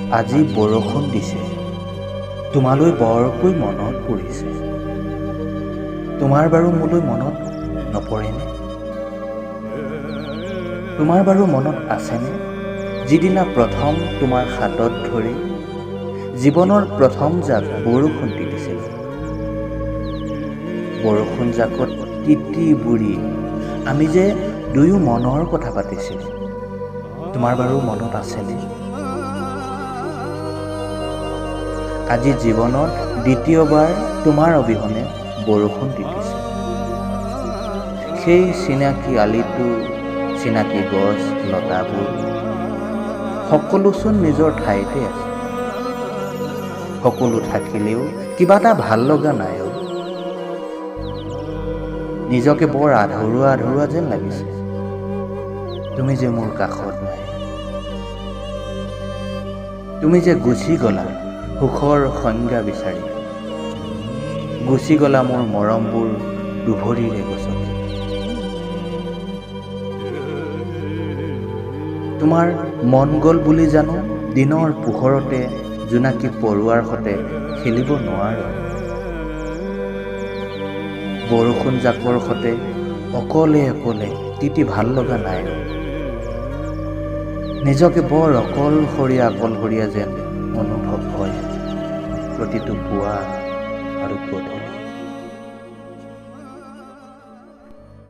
আজি বৰষুণ দিছে, তোমালৈ বৰকৈ মনত পৰিছে। তোমাৰ বাৰু মোলৈ মনত নপৰেনে? তোমাৰ বাৰু মনত আছেনে, যিদিনা প্ৰথম তোমাৰ হাতত ধৰি জীৱনৰ প্ৰথম জাক বৰষুণ দিছিল। বৰষুণ জাকত তিতি বুৰি আমি যে দুয়ো মনৰ কথা পাতিছিলোঁ। তোমাৰ বাৰু মনত আছেনে? আজি জীৱনত দ্বিতীয়বাৰ তোমাৰ অবিহনে বৰষুণ তিতিছে। সেই চিনাকি আলিটো, চিনাকি গছ লতাবোৰ সকলোচোন নিজৰ ঠাইতে আছে। সকলো থাকিলেও কিবা এটা ভাল লগা নাই। নিজকে বৰ আধৰুৱা আধৰুৱা যেন লাগিছে, তুমি যে মোৰ কাষত নাই। তুমি যে গুচি গলা সুখৰ সংজ্ঞা বিচাৰি, গুচি গলা মোৰ মৰমবোৰ দুভৰিৰে গছকি। তোমাৰ মন গ'ল বুলি জানো দিনৰ পোহৰতে জোনাকী পৰুৱাৰ সতে খেলিব নোৱাৰো। বৰষুণ জাকৰ সতে অকলে অকলে তিতি ভাল লগা নাই। নিজকে বৰ অকলশৰীয়া যেন অনুভৱ হয় প্ৰতিটো পুৱা আৰু গধূলি।